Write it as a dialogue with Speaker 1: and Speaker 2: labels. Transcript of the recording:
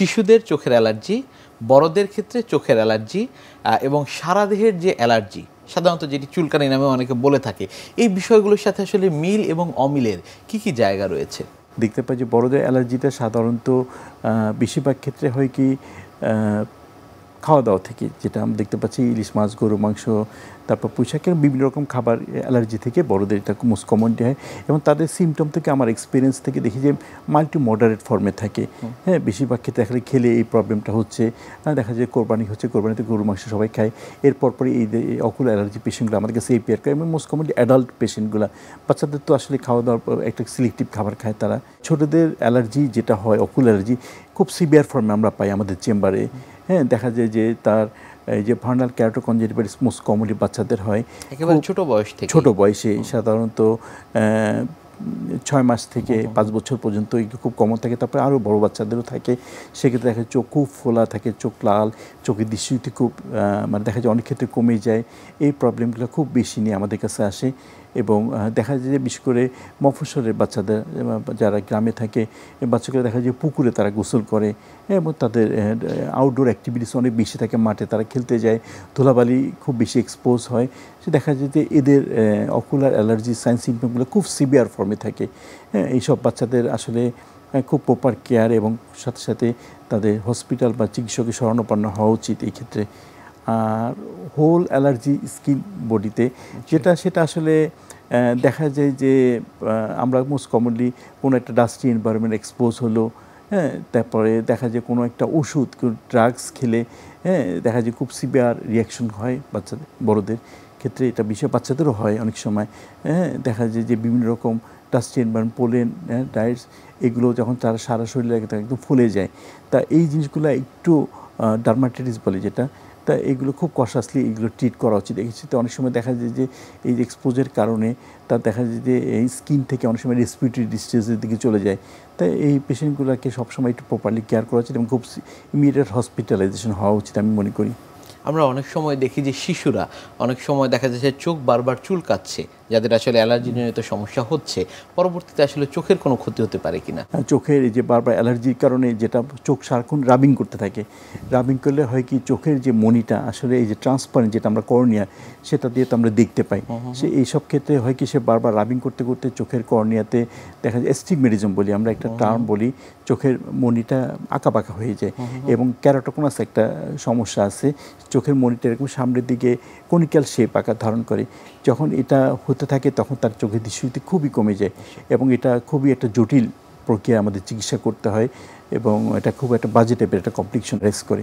Speaker 1: শিশুদের চোখের অ্যালার্জি, বড়দের ক্ষেত্রে চোখের অ্যালার্জি এবং সারা দেহের যে অ্যালার্জি সাধারণত যেটি চুলকানি নামে অনেকে বলে থাকে, এই বিষয়গুলোর সাথে আসলে মিল এবং অমিলের কি কি জায়গা রয়েছে?
Speaker 2: দেখতে পাই যে বড়দের অ্যালার্জিটা সাধারণত বেশিরভাগ ক্ষেত্রে হয় কি খাওয়া দাওয়া থেকে, যেটা আমরা দেখতে পাচ্ছি ইলিশ মাছ, গরু মাংস, তারপর পুঁইশাকের বিভিন্ন রকম খাবার অ্যালার্জি থেকে বড়দের এটা মোস্ট কমনলি হয়। এবং তাদের সিমটম থেকে আমার এক্সপিরিয়েন্স থেকে দেখি যে মাল্টি মডারেট ফর্মে থাকে। হ্যাঁ, বেশিরভাগ ক্ষেত্রে আসলে খেলে এই প্রবলেমটা হচ্ছে। দেখা যায় কোরবানি হচ্ছে, কোরবানিতে গরু মাংস সবাই খায়, এরপর পরে এই অকুল অ্যালার্জি পেশেন্টগুলো আমাদের কাছে এপিয়ার করে। এবং মোস্ট কমনলি অ্যাডাল্ট পেশেন্টগুলো, বাচ্চাদের তো আসলে খাওয়া দাওয়ার একটা সিলেক্টিভ খাবার খায় তারা। ছোটোদের অ্যালার্জি যেটা হয় অকুল অ্যালার্জি খুব সিভিয়ার ফর্মে আমরা পাই আমাদের চেম্বারে। হ্যাঁ, দেখা যায় যে তার এই যে ভার্নাল ক্যারোটোকনজেক্টিভাইটিস মোস্ট কমনলি বাচ্চাদের হয়
Speaker 1: একেবারে ছোট বয়সে
Speaker 2: সাধারণত 6 মাস থেকে 5 বছর পর্যন্ত এগুলো খুব কমন থাকে। তারপরে আরও বড় বাচ্চাদেরও থাকে। সেক্ষেত্রে দেখা যায় চোখ খুব ফোলা থাকে, চোখ লাল, চোখের দৃষ্টিশক্তি খুব মানে দেখা যায় অনেক ক্ষেত্রে কমে যায়। এই প্রবলেমগুলো খুব বেশি নিয়ে আমাদের কাছে আসে। এবং দেখা যায় যে বিশেষ করে মফস্বলের বাচ্চাদের, যারা গ্রামে থাকে, বাচ্চাগুলো দেখা যায় পুকুরে তারা গোসল করে এবং তাদের আউটডোর অ্যাক্টিভিটিস অনেক বেশি থাকে, মাঠে তারা খেলতে যায়, ধুলাবালি খুব বেশি এক্সপোজ হয়। সে দেখা যায় যে এদের অকুলার অ্যালার্জি সাইন সিমটমগুলো খুব সিভিয়ার ফর্মে থাকে। হ্যাঁ, এইসব বাচ্চাদের আসলে খুব প্রপার কেয়ার এবং সাথে সাথে তাদের হসপিটাল বা চিকিৎসকের শরণাপন্ন হওয়া উচিত এই ক্ষেত্রে। আর হোল অ্যালার্জি স্কিন বডিতে যেটা, সেটা আসলে দেখা যায় যে আমরা মোস্ট কমনলি কোনো একটা ডাস্টি এনভায়রনমেন্ট এক্সপোজ হলো, হ্যাঁ, তারপরে দেখা যায় কোনো একটা ওষুধ, ড্রাগস খেলে, হ্যাঁ, দেখা যায় খুব সিভিয়ার রিয়াকশন হয় বাচ্চাদের, বড়দের ক্ষেত্রে এটা বিষয় বাচ্চাদেরও হয় অনেক সময়। হ্যাঁ, দেখা যায় যে বিভিন্ন রকম ডাস্টি এনভায়রনমেন্ট, পোলেন, ডায়েটস, এগুলো যখন তারা সারা শরীরে একদম ফুলে যায়, তা এই জিনিসগুলো একটু ডার্মাটাইটিস বলে যেটা, তা এগুলো খুব কশাসলি এগুলো ট্রিট করা উচিত। এক্ষেত্রে অনেক সময় দেখা যায় যে এই যে এক্সপোজের কারণে তার দেখা যায় যে এই স্কিন থেকে অনেক সময় রেসপিরেটরি ডিস্ট্রেসের দিকে চলে যায়। তাই এই পেশেন্টগুলোকে সবসময় একটু প্রপারলি কেয়ার করা উচিত এবং খুব ইমিডিয়েট হসপিটালাইজেশন হওয়া উচিত আমি মনে করি।
Speaker 1: আমরা অনেক সময় দেখি যে শিশুরা অনেক সময় দেখা যাচ্ছে চোখ বারবার চুলকাচ্ছে, যাদের আসলে অ্যালার্জিজনিত সমস্যা হচ্ছে, পরবর্তীতে আসলে চোখের কোনো ক্ষতি হতে পারে কিনা?
Speaker 2: চোখের এই যে বারবার অ্যালার্জির কারণে যেটা চোখ সারাক্ষণ রাবিং করতে থাকে, রাবিং করলে হয় কি চোখের যে মনিটা আসলে এই যে ট্রান্সপারেন্ট যেটা আমরা কর্নিয়া, সেটা দিয়ে তো আমরা দেখতে পাই, সে এইসব ক্ষেত্রে হয় কি সে বারবার রাবিং করতে করতে চোখের কর্নিয়াতে দেখা যায় এস্টিগমেটিজম বলি আমরা, একটা টার্ম বলি, চোখের মনিটা আঁকাবাঁকা হয়ে যায়। এবং ক্যারোটোকনাস একটা সমস্যা আছে, চোখের মনিটা এরকম সামনের দিকে কনিক্যাল শেপ আকার ধারণ করে। যখন এটা হতে থাকে তখন তার চোখের দৃষ্টিশক্তি খুবই কমে যায় এবং এটা খুবই একটা জটিল প্রক্রিয়া, আমাদের চিকিৎসা করতে হয় এবং এটা খুব একটা বাজে টাইপের একটা কমপ্লিকেশন রেজ করে।